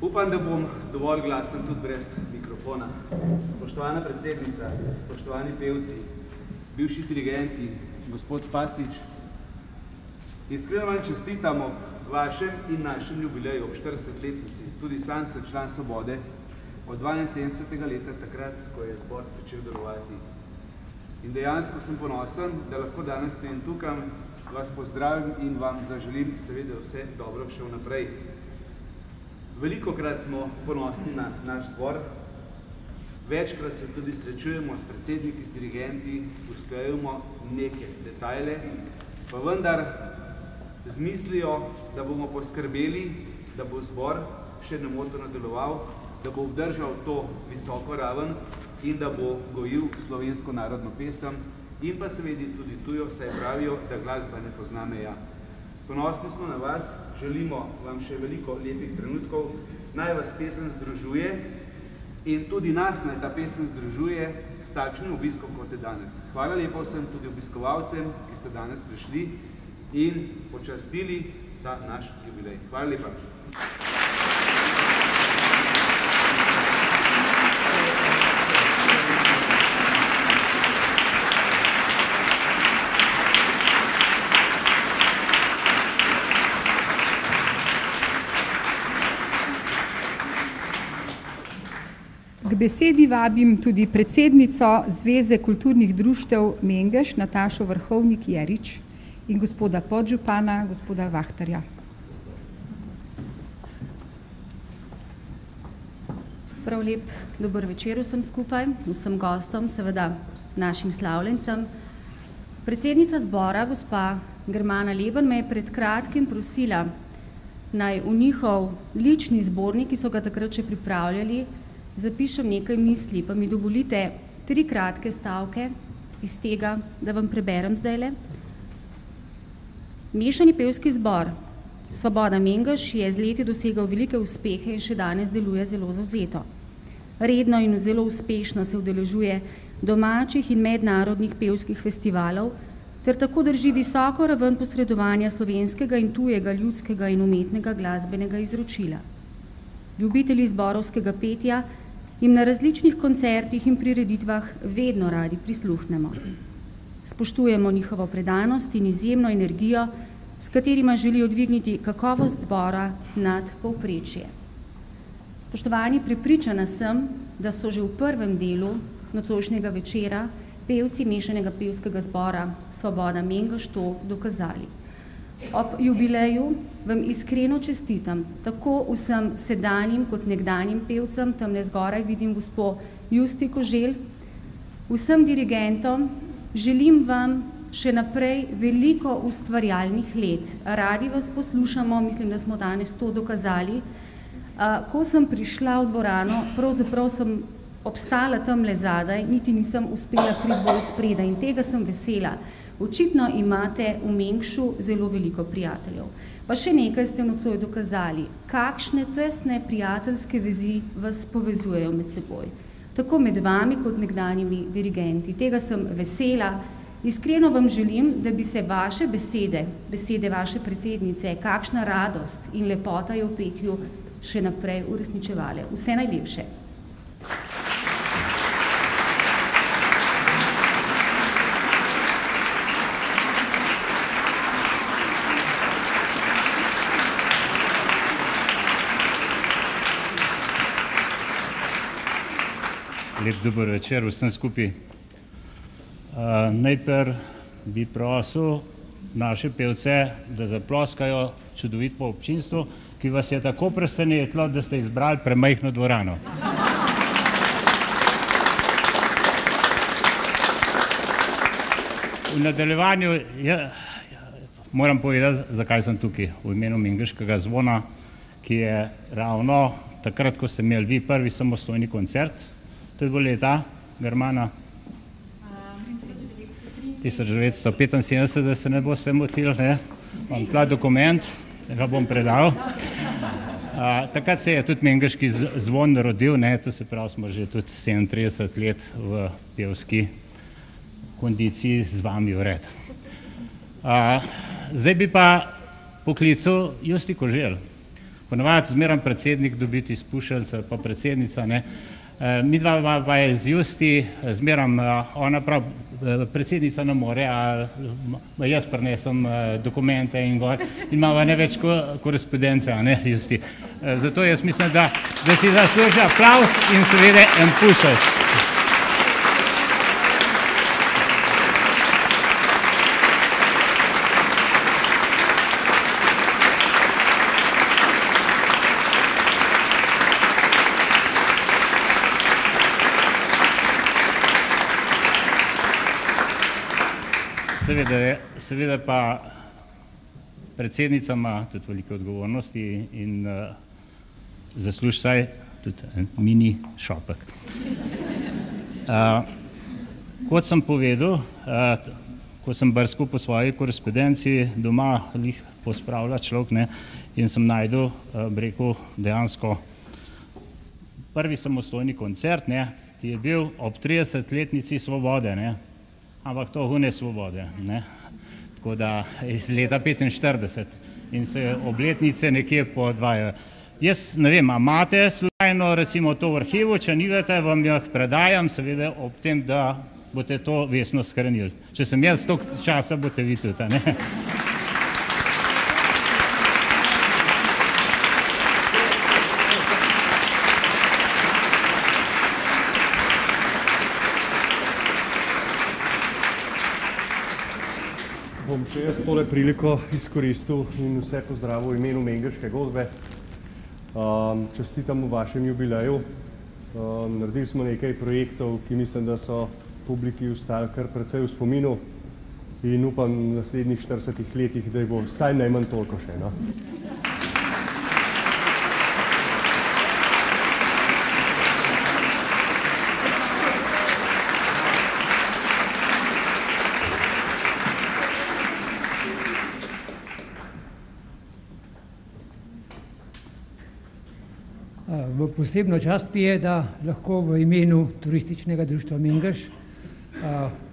Upam, da bom dovolj glasen tudi brez mikrofona. Spoštovana predsednica, spoštovani pevci, bivši dirigenti, gospod Spasić, iskreno vam čestitam ob vašem in našem jubileju ob 40-letnici. Tudi sam sem član Svobode od 72. leta, takrat, ko je zbor pričel delovati. In dejansko sem ponosen, da lahko danes stojim tukaj vas pozdravim in vam zaželim seveda vse dobro še vnaprej. Velikokrat smo ponosni na naš zbor, večkrat se tudi srečujemo s predsedniki, s dirigenti, usklajujemo neke detajle, pa vendar z mislijo, da bomo poskrbeli, da bo zbor še nemoteno deloval, da bo obdržal to visoko raven in da bo gojil slovensko narodno pesem in pa seveda tudi tujo, saj pravijo, da glasba ne pozna meja. Ponosni smo na vas, želimo vam še veliko lepih trenutkov, naj vas pesem združuje in tudi nas naj ta pesem združuje s takšnim obiskom, kot je danes. Hvala lepo vsem tudi obiskovalcem, ki ste danes prišli in počastili ta naš jubilej. Hvala lepa. K besedi vabim tudi predsednico Zveze kulturnih društev Mengeš, Natašo Vrhovnik-Jerič in gospoda podžupana, gospoda Vahtarja. Prav lep dober večer vsem skupaj, vsem gostom, seveda našim slavljencem. Predsednica zbora, gospa Germana Leben, me je pred kratkim prosila, naj v njihov lični zbornik, ki so ga takrat še pripravljali, zapišem nekaj misli, pa mi dovolite 3 kratke stavke iz tega, da vam preberem zdajle. Mešani pevski zbor Svoboda Mengeš je z leti dosegal velike uspehe in še danes deluje zelo zavzeto. Redno in zelo uspešno se udeležuje domačih in mednarodnih pevskih festivalov ter tako drži visoko raven posredovanja slovenskega in tujega ljudskega in umetnega glasbenega izročila. Ljubitelji zborovskega petja jim na različnih koncertih in prireditvah vedno radi prisluhnemo. Spoštujemo njihovo predanost in izjemno energijo, s katerima želijo dvigniti kakovost zbora nad povprečje. Spoštovani, prepričana sem, da so že v prvem delu nocojšnjega večera pevci mešanega pevskega zbora Svoboda Mengeš to dokazali. Ob jubileju vam iskreno čestitam tako vsem sedanjim kot nekdanjim pevcem, tamle zgoraj vidim gospo Justi Koželj, vsem dirigentom, želim vam še naprej veliko ustvarjalnih let. Radi vas poslušamo, mislim, da smo danes to dokazali. Ko sem prišla v dvorano, pravzaprav sem obstala tamle zadaj, niti nisem uspela priti bolj spredaj in tega sem vesela. Očitno imate v Mengšu zelo veliko prijateljev. Pa še nekaj ste nocoj dokazali, kakšne tesne prijateljske vezi vas povezujejo med seboj. Tako med vami kot nekdanjimi dirigenti. Tega sem vesela. Iskreno vam želim, da bi se vaše besede, besede vaše predsednice, kakšna radost in lepota je v petju, še naprej uresničevale. Vse najlepše. Lep dober večer vsem skupaj. Najprej bi prosil naše pevce, da zaploskajo čudovito občinstvu, ki vas je tako presenetilo, da ste izbrali premajhno dvorano. V nadaljevanju moram povedati, zakaj sem tukaj v imenu Mengeškega zvona, ki je ravno takrat, ko ste imeli vi prvi samostojni koncert. To je bilo leta, Germana? 1975, da se ne boste motili, ne? Imam tla dokument, ga bom predal. Takrat se je tudi Mengeški zvon rodil, ne? To se pravi, smo že tudi 37 let v pevski kondiciji z vami vred. Zdaj bi pa poklical Justi Koželj. Ponavadi zmeram predsednik dobiti izpušelca, pa predsednica, ne? Midva pa je z Justi, zmeram, ona prav, predsednica ne more, jaz prinesem dokumente in gor, in imava ne več korespondence, ne, Justi. Zato jaz mislim, da si zasluži aplavz in seveda en pušelc. seveda pa predsednica ima tudi velike odgovornosti in zasluži vsaj tudi mini šopek. Kot sem povedal, ko sem brskal po svoji korespondenci, doma pospravlja človek, ne, in sem najdel, rekel, dejansko prvi samostojni koncert, ne, ki je bil ob 30-letnici Svobode, ne, ampak to hune Svobode, ne, tako da iz leta 45 in se obletnice nekje podvajajo. Jaz ne vem, a imate slučajno recimo to v arhivu, če nivete, vam jih predajam, seveda ob tem, da boste to vestno shranili. Če sem jaz toliko časa, boste vi tudi, ne? Bom še jaz tole priliko izkoristil in vse pozdravil v imenu Mengeške godbe. Čestitam v vašem jubileju. Naredili smo nekaj projektov, ki mislim, da so publiki ostali kar precej v spominu in upam v naslednjih 40 letih, da bo vsaj najmanj toliko še, no. V posebno čast mi je, da lahko v imenu Turističnega društva Mengeš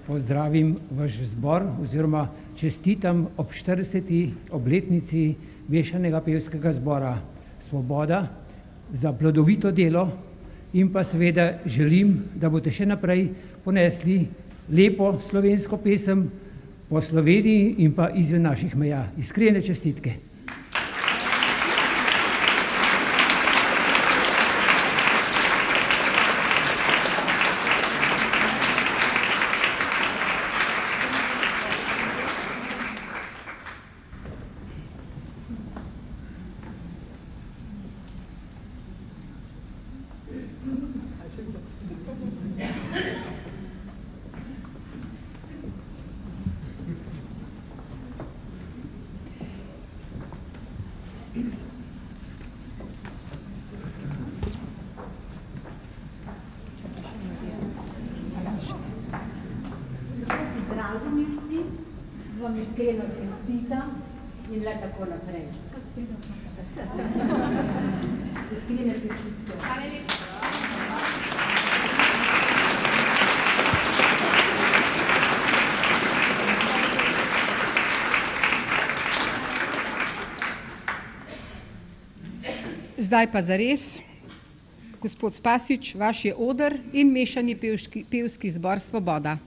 pozdravim vaš zbor oziroma čestitam ob 40. obletnici mešanega pevskega zbora Svoboda za plodovito delo in pa seveda želim, da boste še naprej ponesli lepo slovensko pesem po Sloveniji in pa izven naših meja. Iskrene čestitke. Dragi vsi, vam iskreno čestitam in le tako naprej. Iskrene čestitke. Hvala lepa. Zdaj pa zares, gospod Spasič, vaš je oder in mešani pevski zbor Svoboda.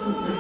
Super,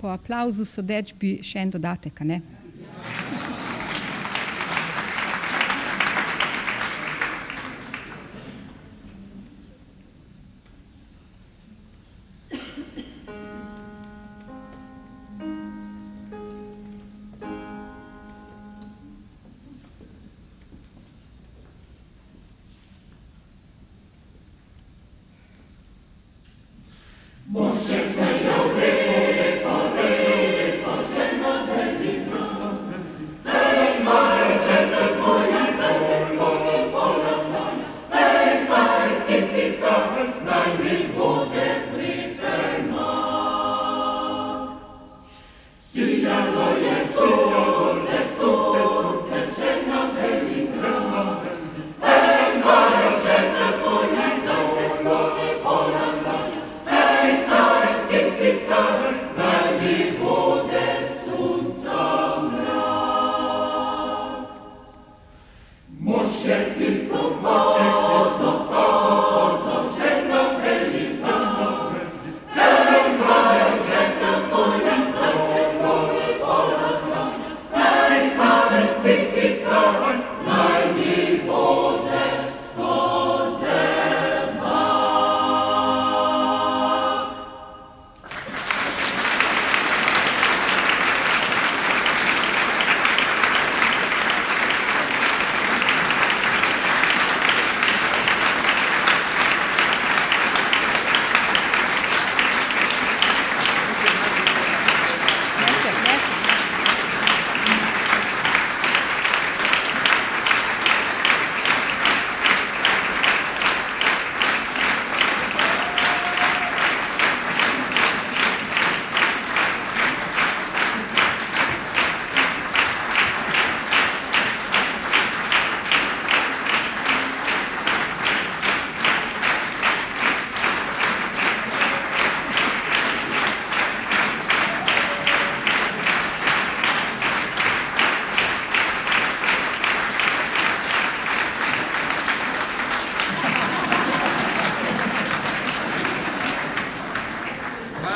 Po aplauzu sodeč bi še en dodatek, a ne?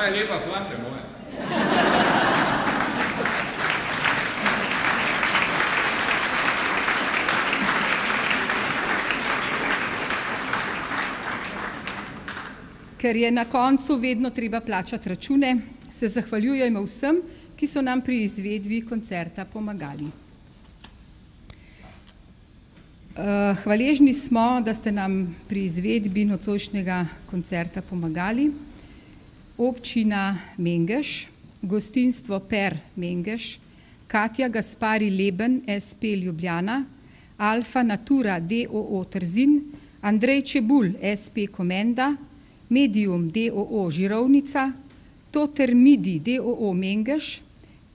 Lepa flaša moja. Ker je na koncu vedno treba plačati račune, se zahvaljujemo vsem, ki so nam pri izvedbi koncerta pomagali. Hvaležni smo, da ste nam pri izvedbi nocojšnjega koncerta pomagali. Občina Mengeš, gostinstvo Per Mengeš, Katja Gaspari Leben, SP Ljubljana, Alfa Natura DOO Trzin, Andrej Čebulj, SP Komenda, Medium DOO Žirovnica, Toter Midi DOO Mengeš,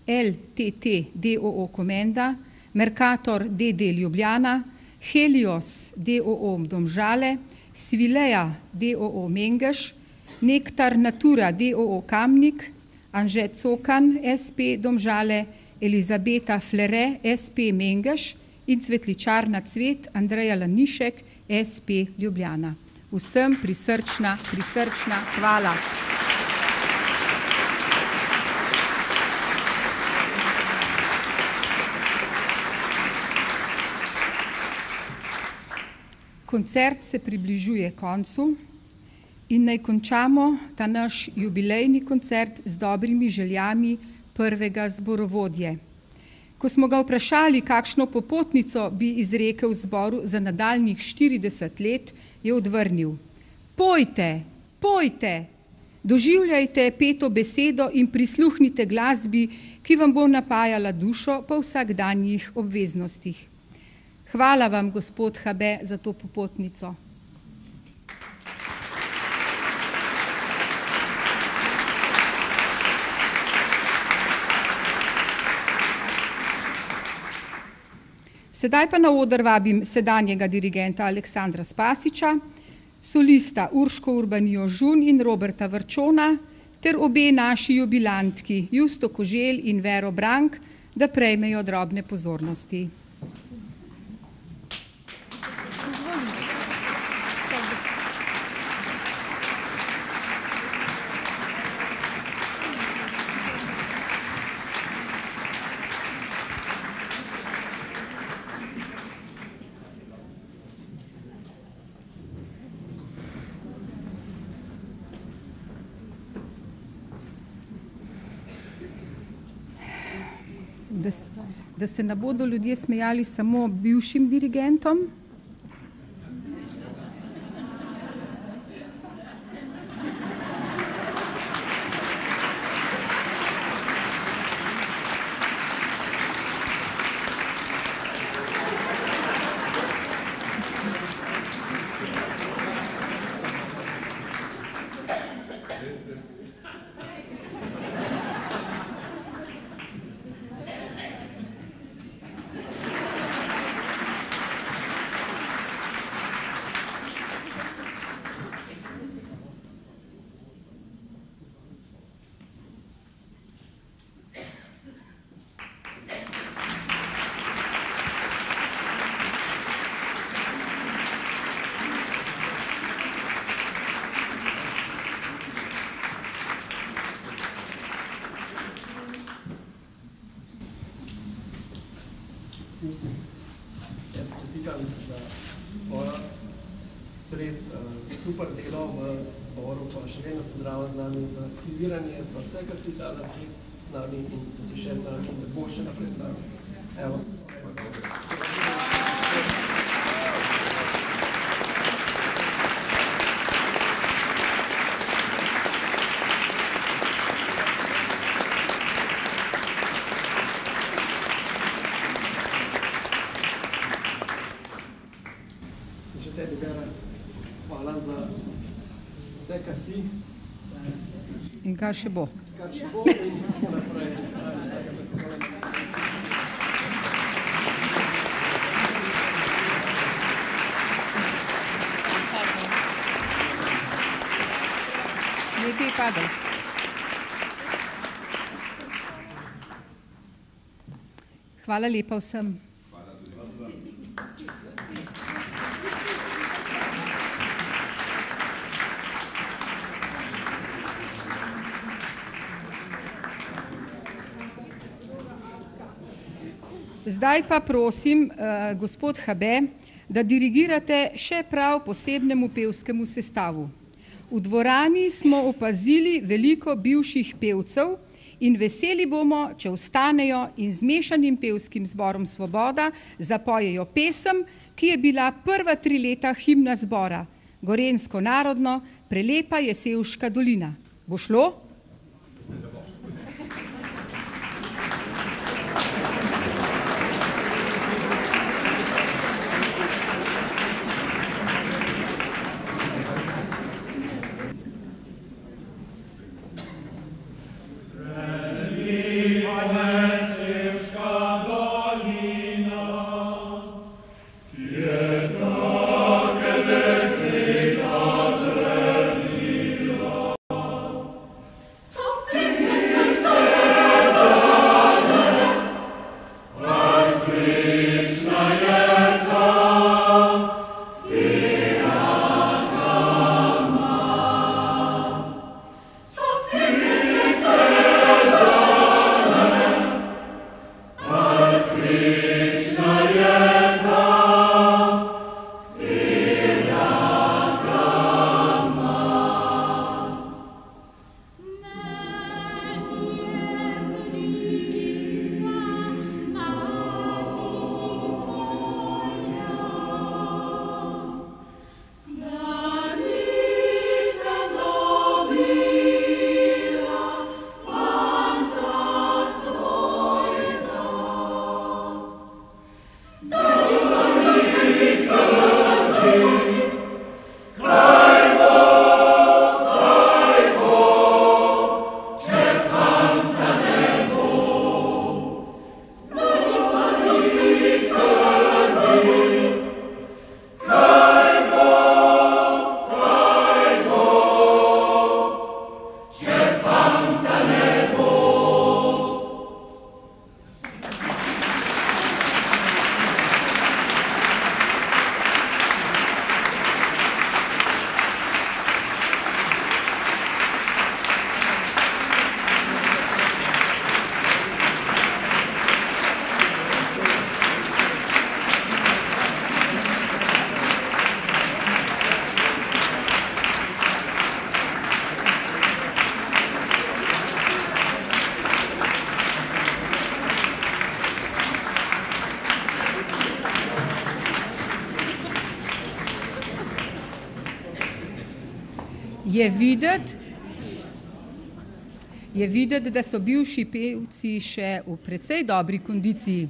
LTT DOO Komenda, Mercator DD Ljubljana, Helios DOO Domžale, Svileja DOO Mengeš, Nektar Natura DOO Kamnik, Anže Cokan, SP Domžale, Elizabeta Flere, SP Mengeš in cvetličarna Cvet Andreja Lanišek, SP Ljubljana. Vsem prisrčna hvala. Koncert se približuje koncu in naj končamo ta naš jubilejni koncert z dobrimi željami prvega zborovodje. Ko smo ga vprašali, kakšno popotnico bi izrekel zboru za nadaljnjih 40 let, je odvrnil: Pojte, pojte, doživljajte peto besedo in prisluhnite glasbi, ki vam bo napajala dušo po vsakdanjih obveznostih. Hvala vam, gospod Habe, za to popotnico. Sedaj pa na oder vabim sedanjega dirigenta Aleksandra Spasića, solista Urško Urbanijo Žun in Roberta Vrčona ter obe naši jubilantki Justo Koželj in Vero Brank, da prejmejo drobne pozornosti. da se ne bodo ljudje smejali samo bivšim dirigentom. Jaz čestitam za tvojo res super delo v zboru, pa še vedno sodeloval z nami za aktiviranje, za vse, kar si dala z nami in da si še z nami in da bo še naprej z nami. Evo. Hvala za vse, kar si. In kar še bo. Kar še bo in tako naprej. Nekaj je padel. Hvala lepa vsem. Zdaj pa prosim, gospod Habe, da dirigirate še prav posebnemu pevskemu sestavu. V dvorani smo opazili veliko bivših pevcev in veseli bomo, če ostanejo in z mešanim pevskim zborom Svoboda zapojejo pesem, ki je bila prva 3 leta himna zbora, Gorenjsko narodno, Prelepa je Sevška dolina. Bo šlo? je videti, da so bivši pevci še v precej dobri kondiciji.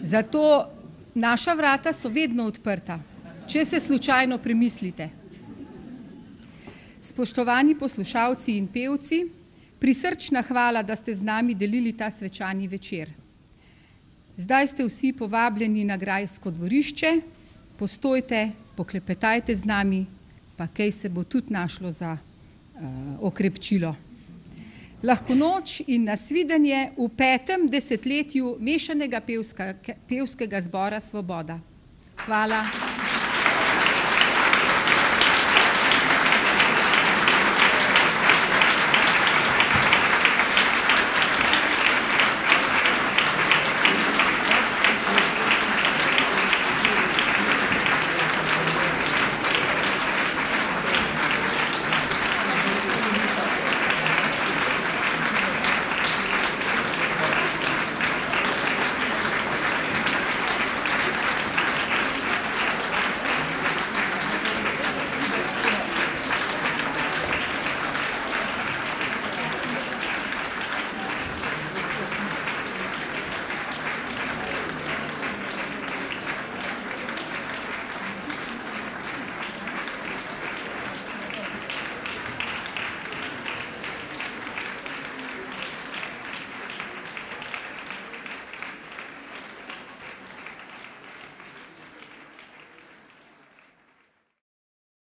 Zato naša vrata so vedno odprta, če se slučajno premislite. Spoštovani poslušalci in pevci, prisrčna hvala, da ste z nami delili ta svečani večer. Zdaj ste vsi povabljeni na grajsko dvorišče, postojte, poklepetajte z nami, pa kaj se bo tudi našlo za okrepčilo. Lahko noč in nasvidenje v 5. desetletju mešanega pevskega zbora Svoboda. Hvala.